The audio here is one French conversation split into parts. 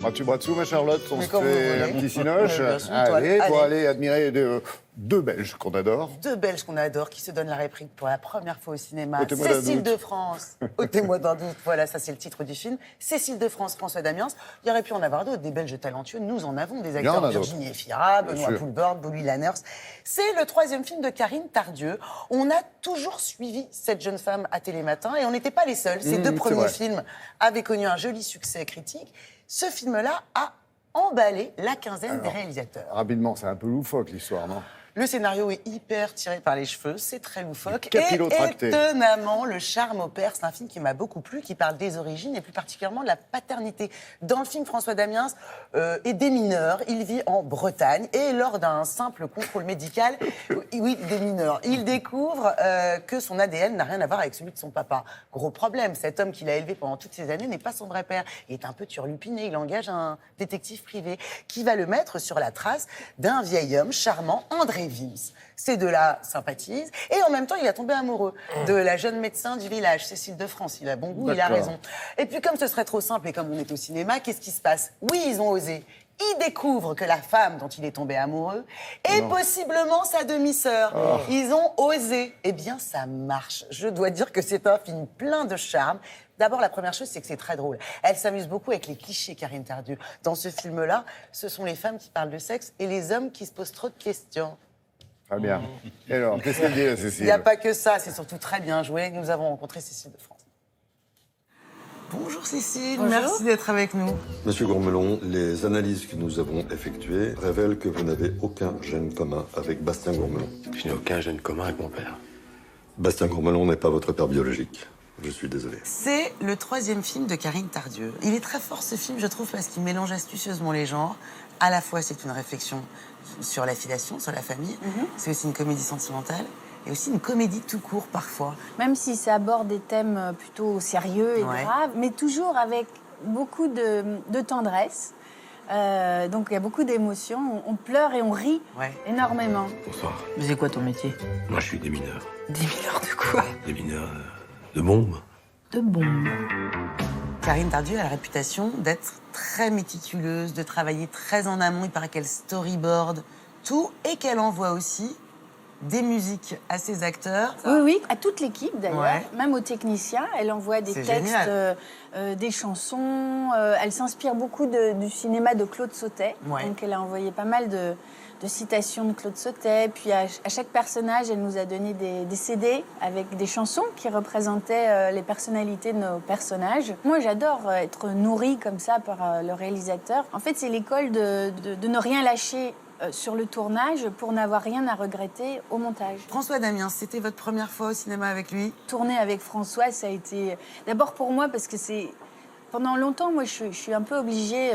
Ah, tu bois dessous, ma Charlotte? On Mais se comme vous fait un voulez. petit cinoche. Bien sûr, Allez, pour allez. aller admirer deux Belges qu'on adore. Deux Belges qu'on adore, qui se donnent la réplique pour la première fois au cinéma. Ôtez-moi d'un Cécile doute. de France. Ôtez-moi d'un doute. Voilà, ça c'est le titre du film. Cécile de France, François Damiens. Il y aurait pu en avoir d'autres, des Belges talentueux. Nous en avons des Il y en acteurs. a d'autres. Virginie Efira, Bien Benoît sûr. Poulvord, Bouli Lanners. C'est le troisième film de Karine Tardieu. On a toujours suivi cette jeune femme à Télématin et on n'était pas les seuls. Ces deux c'est premiers vrai. films avaient connu un joli succès critique. Ce film-là a emballé la quinzaine des réalisateurs. Rapidement, c'est un peu loufoque l'histoire, non? Le scénario est hyper tiré par les cheveux, c'est très loufoque. Et Capillotracté. étonnamment, le charme opère. C'est un film qui m'a beaucoup plu, qui parle des origines et plus particulièrement de la paternité. Dans le film, François Damiens est démineur. Il vit en Bretagne et lors d'un simple contrôle médical, oui, démineur, il découvre que son ADN n'a rien à voir avec celui de son papa. Gros problème, cet homme qu'il a élevé pendant toutes ces années n'est pas son vrai père. Il est un peu turlupiné, il engage un détective privé qui va le mettre sur la trace d'un vieil homme charmant, André Wims. Ces deux-là sympathisent et en même temps, il va tomber amoureux de la jeune médecin du village, Cécile de France. Il a bon goût, il a D'accord. raison. Et puis, comme ce serait trop simple et comme on est au cinéma, qu'est-ce qui se passe? Oui, ils ont osé. Ils découvrent que la femme dont il est tombé amoureux est possiblement sa demi-sœur. Ils ont osé. Eh bien, ça marche. Je dois dire que c'est un film plein de charme. D'abord, la première chose, c'est que c'est très drôle. Elle s'amuse beaucoup avec les clichés, Karine Tardieu. Dans ce film-là, ce sont les femmes qui parlent de sexe et les hommes qui se posent trop de questions. Très bien. Et alors, qu'est-ce qu'elle dit, la Il Cécile? n'y a pas que ça, c'est surtout très bien joué. Nous avons rencontré Cécile de France. Bonjour Cécile, Bonjour. merci d'être avec nous. Monsieur Gourmelon, les analyses que nous avons effectuées révèlent que vous n'avez aucun gène commun avec Bastien Gourmelon. Je n'ai aucun gène commun avec mon père. Bastien Gourmelon n'est pas votre père biologique. Je suis désolé. C'est le troisième film de Karine Tardieu. Il est très fort ce film, je trouve, parce qu'il mélange astucieusement les genres. À la fois, c'est une réflexion sur la filiation, sur la famille. C'est aussi une comédie sentimentale et aussi une comédie tout court parfois. Même si ça aborde des thèmes plutôt sérieux et Ouais. graves, mais toujours avec beaucoup de tendresse. Donc il y a beaucoup d'émotions. On pleure et on rit Ouais. énormément. Bonsoir. Mais c'est quoi ton métier? Moi, je suis démineur. Démineur de quoi? Démineur de bombes. De bombes. Karine Tardieu a la réputation d'être très méticuleuse, de travailler très en amont. Il paraît qu'elle storyboard tout et qu'elle envoie aussi des musiques à ses acteurs. Oui, oui, à toute l'équipe d'ailleurs, Ouais. même aux techniciens. Elle envoie des C'est textes, génial. des chansons. Elle s'inspire beaucoup du cinéma de Claude Sautet. Ouais. Donc elle a envoyé pas mal de citations de Claude Sautet. Puis à chaque personnage, elle nous a donné des CD avec des chansons qui représentaient les personnalités de nos personnages. Moi, j'adore être nourrie comme ça par le réalisateur. En fait, c'est l'école de ne rien lâcher sur le tournage pour n'avoir rien à regretter au montage. François Damiens, c'était votre première fois au cinéma avec lui? Tourner avec François, ça a été d'abord pour moi parce que c'est pendant longtemps, moi je suis un peu obligée,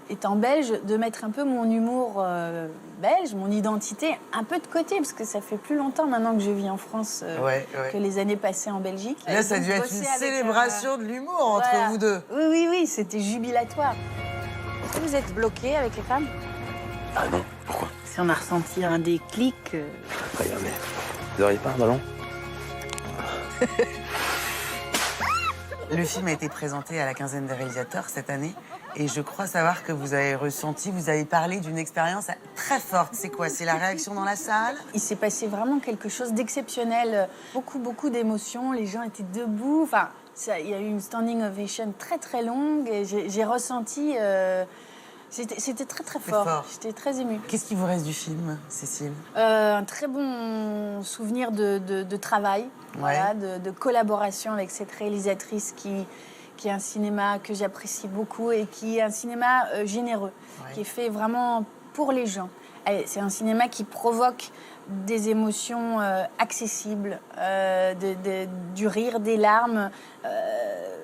étant belge, de mettre un peu mon humour belge, mon identité un peu de côté parce que ça fait plus longtemps maintenant que je vis en France Ouais. que les années passées en Belgique. Là, Et ça a donc, dû être bosser une avec, célébration de l'humour entre voilà. vous deux. Oui, c'était jubilatoire. Est-ce que vous êtes bloqué avec les femmes? Ah non, pourquoi? Si on a ressenti un déclic, Regardez. Vous n'auriez pas un ballon? Le film a été présenté à la quinzaine des réalisateurs cette année et je crois savoir que vous avez ressenti, vous avez parlé d'une expérience très forte. C'est quoi? C'est la réaction dans la salle? Il s'est passé vraiment quelque chose d'exceptionnel. Beaucoup d'émotions. Les gens étaient debout. Enfin, il y a eu une standing ovation très, très longue. Et j'ai ressenti... c'était très, très fort. fort. J'étais très émue. Qu'est-ce qui vous reste du film, Cécile? Un très bon souvenir de travail, voilà, de collaboration avec cette réalisatrice qui est un cinéma que j'apprécie beaucoup et qui est un cinéma généreux, qui est fait vraiment pour les gens. C'est un cinéma qui provoque des émotions accessibles, du rire, des larmes,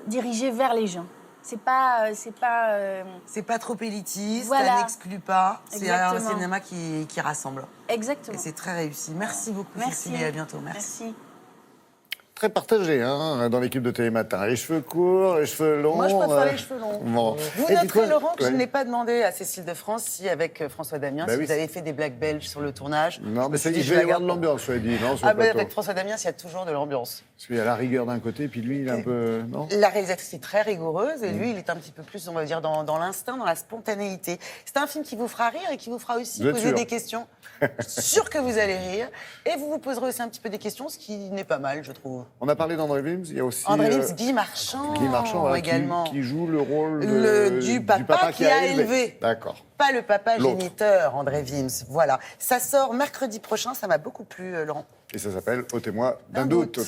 dirigées vers les gens. C'est pas C'est pas trop élitiste, Voilà. ça n'exclut pas. C'est un Exactement. cinéma qui rassemble. exactement. Et c'est très réussi. Merci beaucoup, Merci. Cécile, et à bientôt. Merci. Merci. très partagé hein, dans l'équipe de Télématin. Les cheveux courts, les cheveux longs. Moi, je préfère les cheveux longs. Bon. Vous Et noterez, dites-moi- Laurent, que je ouais. n'ai pas demandé à Cécile de France si, avec François Damiens, Bah si oui, vous avez fait des blagues belges sur le tournage. Non, mais Je me il suis dit, va y je avoir de regarde. l'ambiance, je l'ai dit, non, sur Ah le ben, plateau. avec François Damiens, il y a toujours de l'ambiance. Parce qu'il y a la rigueur d'un côté, puis lui, il est un peu... Non. La réalisatrice est très rigoureuse et lui, il est un petit peu plus, on va dire, dans l'instinct, dans la spontanéité. C'est un film qui vous fera rire et qui vous fera aussi Vous êtes poser sûr des questions. Je suis sûr que vous allez rire. Et vous vous poserez aussi un petit peu des questions, ce qui n'est pas mal, je trouve. On a parlé d'André Wims, il y a aussi... André Wims, Guy Marchand, Guy Marchand, voilà, également. qui joue le rôle Du papa qui a élevé. D'accord. Pas le papa L'autre. géniteur, André Wims. Voilà. Ça sort mercredi prochain, ça m'a beaucoup plu, Laurent. Et ça s'appelle Ôtez-moi d'un Un doute. doute.